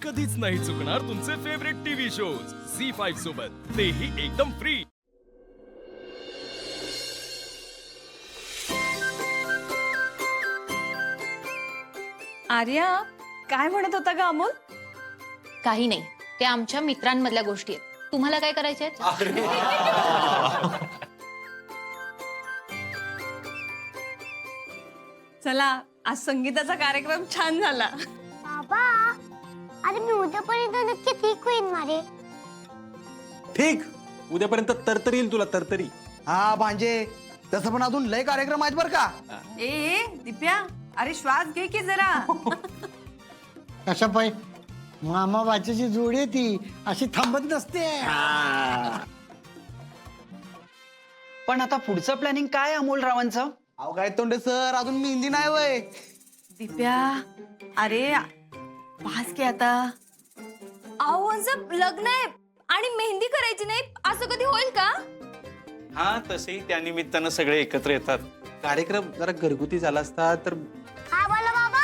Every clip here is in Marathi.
कधीच नाही चुकणार तुमचे फेवरेट टीव्ही शोज झी5 सोबत, तेही एकदम फ्री। आर्या, काय म्हणत होता ग अमोल? काही नाही, ते आमच्या मित्रांमधल्या गोष्टी आहेत। तुम्हाला काय करायचे आहेत? चला, आज संगीताचा कार्यक्रम छान झाला। बाबा, अरे मी उद्यापर्यंत नक्की ठीक होईन ना रे? ठीक, उद्यापर्यंत तरतरी येईल तुला, तरतरी। हा भांजे, तसं पण अजून लय कार्यक्रम आहेत बर का। ए दिप्या, अरे श्वास घे की जरा। कशा पाय मामा बाच्याची जोडी आहे ती, अशी थांबत नसते। पण आता पुढचं प्लॅनिंग काय अमोल रावांचं? अहो काय तोंडे सर, अजून मेहंदी नाही वय। दिप्या, अरे पास की आता। अहो जर लग्न आहे आणि मेहंदी करायची नाही, असं कधी होईल का? हा, तसेही त्या निमित्तानं सगळे एकत्र येतात। कार्यक्रम जरा घरगुती झाला असता तर काय बोला बाबा?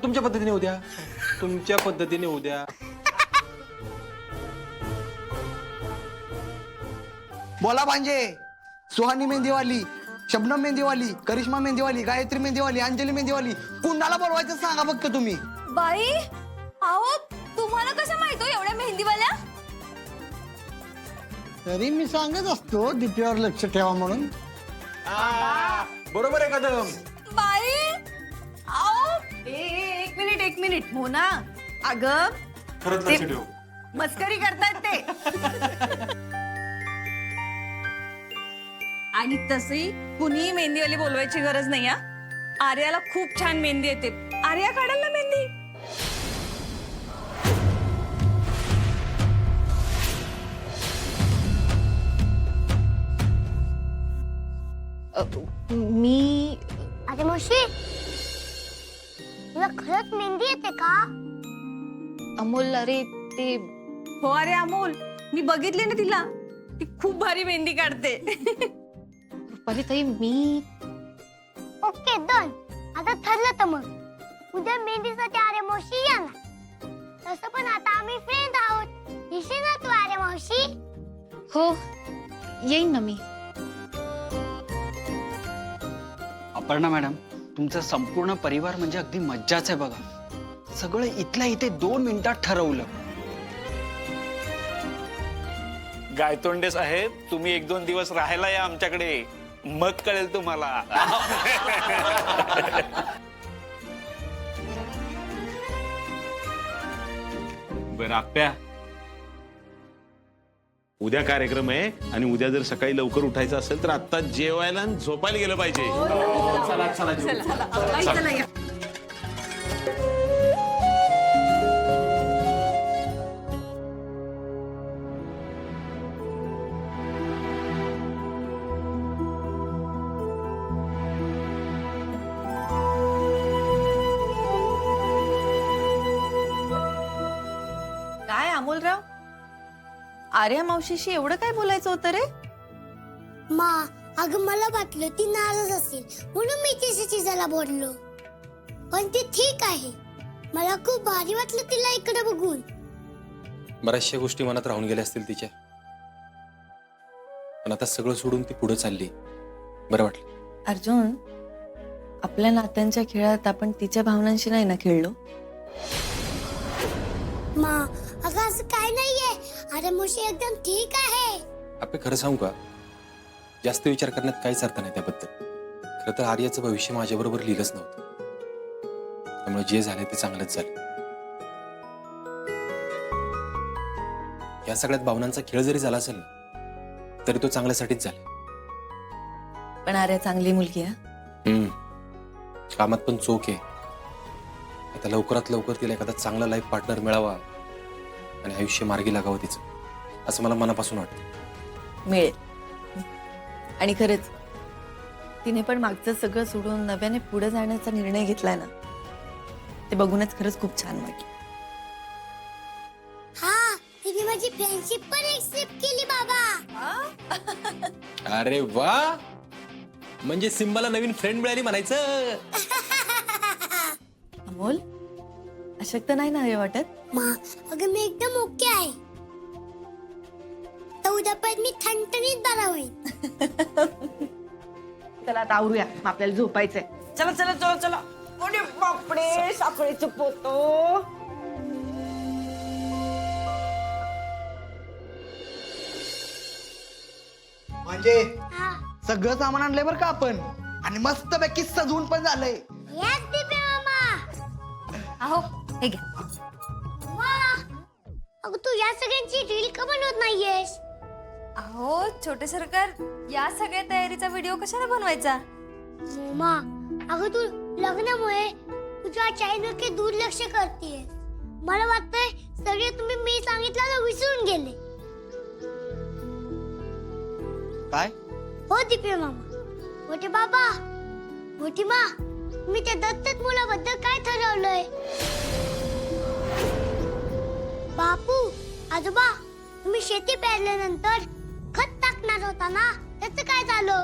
तुमच्या पद्धतीने उद्या, तुमच्या पद्धतीने उद्या। बोला भांजे, सुहानी मेहंदीवाली, शबनम मेहंदीवाली, करिश्मा मेहंदीवाली, गायत्री मेहंदीवाली, अंजली मेहंदीवाली, कुणाला बोलवायचं सांगा फक्त तुम्ही। बाई, अहो तुम्हाला कसं माहित हो एवढ्या मेहंदीवाल्या? तरी मी सांगत असतो दिप्यावर लक्ष ठेवा म्हणून। बरोबर आहे कदम। बाई, अहो एक मिनिट मोना, अगं खरंच ते लक्ष ठेव। मस्करी करतायत ते। आणि तसही कुणीही मेहंदीवाली बोलवायची गरज नाही हा। आर्याला खूप छान मेहंदी येते, आर्या काढेल ना मेहंदी। मी अरे मावशी, तुला खरंच मेहंदी येते का? अमोल, अरे ते हो अरे अमोल, मी बघितली ना तिला, ती खूप भारी मेहंदी काढते। रुपाली ताई, मी ओके डन, आता ठरलं तर मग उद्या मेहंदीसाठी अरे मावशी या ना। तसं पण आता आम्ही फ्रेंड आहोत, येशील ना तू अरे मावशी? हो येईन ना मी। अपर्णा मॅडम, तुमचा संपूर्ण परिवार म्हणजे अगदी मज्जाच आहे बघा। सगळं इथल्या इथे 2 मिनिटात ठरवलं। गायतोंडे साहेब, तुम्ही 1-2 दिवस राहायला या आमच्याकडे, मग कळेल तुम्हाला। बरं आप्या, उद्या कार्यक्रम आहे आणि उद्या जर सकाळी लवकर उठायचं असेल तर आता जेवायला आणि झोपायला गेलं पाहिजे। चला या। काय अमोलराव, आर्या मावशीशी एवढं काय बोलायचं होतं रे? मा, अगं मला वाटलं ती नाराज असेल म्हणून मी तिच्या बोललो, पण ती ठीक आहे। मला खूप भारी वाटलं तिला इकडे बघून। बऱ्याचशा गोष्टी मनात राहून गेल्या असतील तिच्या, पण आता सगळं सोडून ती पुढे चालली, बरं वाटलं। अर्जुन, आपल्या नात्यांच्या खेळात आपण तिच्या भावनांशी नाही ना खेळलो? मा, अगं असं काय नाहीये, अरे मावशी एकदम ठीक आहे। आपण खरं सांगू का, जास्त विचार करण्यात काहीच अर्थ नाही त्याबद्दल। खरं तर आर्याचं भविष्य माझ्याबरोबर लिहिलंच नव्हतं, त्यामुळे जे झालं ते चांगलंच झालं। या सगळ्यात भावनांचा खेळ जरी झाला असेल ना, तरी तो चांगल्यासाठीच झाला। पण आर्या चांगली मुलगी आहे। कामात पण चोख आहे। आता लवकरात लवकर तिला एखादा चांगला लाईफ पार्टनर मिळावा आणि आयुष्य मार्गी लागावं तिचं, असं मला मनापासून वाटतं। मिळेल, आणि खरंच तिने पण मागचं सगळं सोडून नव्याने पुढे जाण्याचा निर्णय घेतलाय ना, ते बघूनच खरंच खूप छान वाटलं। हा, तिने माझी फ्रेंडशिप पण एक्सेप्ट केली बाबा। अरे वा, म्हणजे सिम्बाला नवीन फ्रेंड मिळाली म्हणायचं। अमोल, अशक्त नाही ना हे वाटत? मा अगं मी एकदम ओके आहे. तर उद्यापर्यंत मी ठणठणीत बरा होईल. चला आता आवरूया, मग आपल्याला झोपायचंय. चला चला चला चला. अरे बापडे, साखरेचं पोतो. म्हणजे हा सगळं सामान आणलंय बरं का आपण, आणि मस्त पैकी सजवून पण झालंय. याच दिपे मामा. अहो हे घ्या. वा अगं तू या सगळ्यांची रील का बनवत नाहीयेस? अहो छोटे सरकार, या सगळ्या तयारीचा व्हिडिओ कशाला बनवायचा? मोमा अगं तू लग्नामुळे तुझ्या चॅनलकडे दुर्लक्ष करतेस. मला वाटतंय सगळे तुम्ही मी सांगितलं विसरून गेले. काय? हो दिपे मामा, मोठे बाबा, मोठी मा, मी त्या दत्तक मुलाबद्दल काय ठरवलंय? बापू, आजोबा, तुम्ही शेती पेरल्यानंतर खत टाकणार होता ना, त्याचं काय झालं?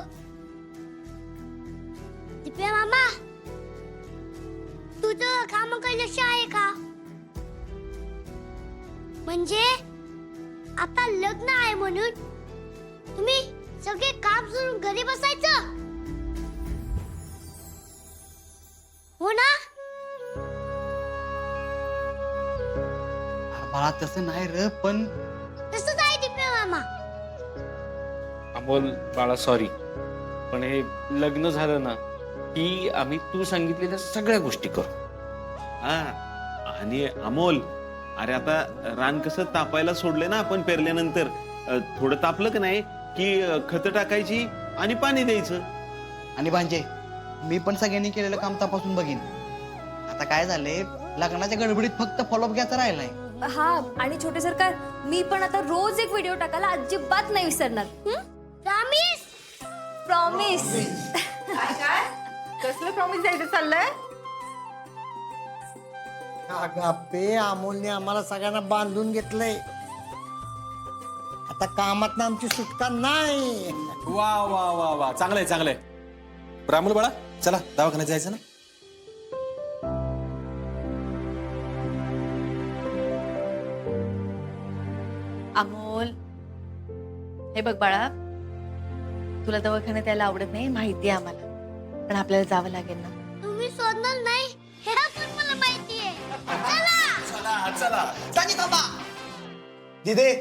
दिपे मामा, तुझं कामाकडे लक्ष आहे का? म्हणजे आता लग्न आहे म्हणून तुम्ही सगळे काम सोडून घरी बसायचं? हो ना? बाळा तसं नाही र, पण तसंच आहे दिपे मामा. अमोल बाळा सॉरी, पण हे लग्न झालं ना की आम्ही तू सांगितलेल्या सगळ्या गोष्टी करू. हा आणि अमोल, अरे आता रान कसं तापायला सोडले ना आपण पेरल्यानंतर, थोडं तापलं का नाही की खत टाकायची आणि पाणी द्यायचं. आणि भांजे, मी पण सगळ्यांनी केलेलं काम तपासून बघीन. आता काय झालंय, लग्नाच्या गडबडीत फक्त फॉलोअप घ्यायचा राहिलाय. हा, आणि छोटे सरकार, मी पण आता रोज एक व्हिडिओ टाकायला अजिबात नाही विसरणार. प्रॉमिस? प्रॉमिस. कसलं प्रॉमिस द्यायचं चाललंय? अगापे, अमोलने आम्हाला सगळ्यांना बांधून घेतलंय. आता कामात आमची सुटका नाही. वा वा वा वा, चांगलंय चांगलंय. रामुल बाळा, चला दवाखान्यात जायचं ना. अमोल, हे बघ बाळा, तुला दवाखान्यात यायला आवडत नाही माहिती आहे आम्हाला, पण आपल्याला जावं लागेल ना. तुम्ही सोडणार नाही हे पण मला माहितीये. चला. दिदे,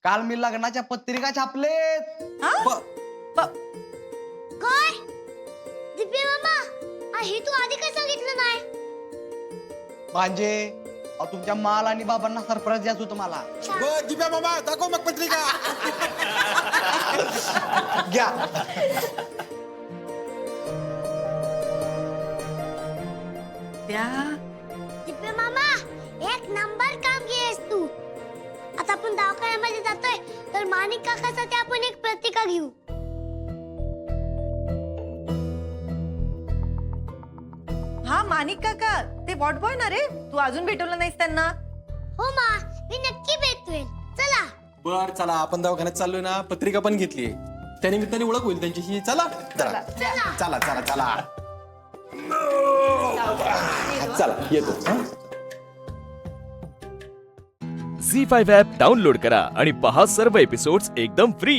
काल मी लग्नाच्या पत्रिका छापलेत. काय? दिपे मामा, हे तू आधी काय सांगितलं नाही? भांजे, तुमच्या माल आणि बाबांना सरप्राईज द्यायचं होतं मला. दिप्या मामा, दाखव मग पत्रिका. घ्या. त्या दिपे मामा, एक नंबर काम केलंस तू. आता आपण दवाखान्यामध्ये जातोय तर माणिक काकासाठी आपण एक पत्रिका घेऊ. हा, माणिक काका, ते वॉट बॉय ना रे, तू अजून भेटवलं नाहीस त्यांना. हो मा, मी नक्की भेटतोय. चला. बर चला, आपण दवाखान्यात चाललोय ना, पत्रिका पण घेतली. त्या निमित्ताने ओळख होईल त्यांच्याशी. चला चला चला चला चला चला, येतो. झी5 ॲप डाउनलोड करा आणि पहा सर्व एपिसोड्स एकदम फ्री.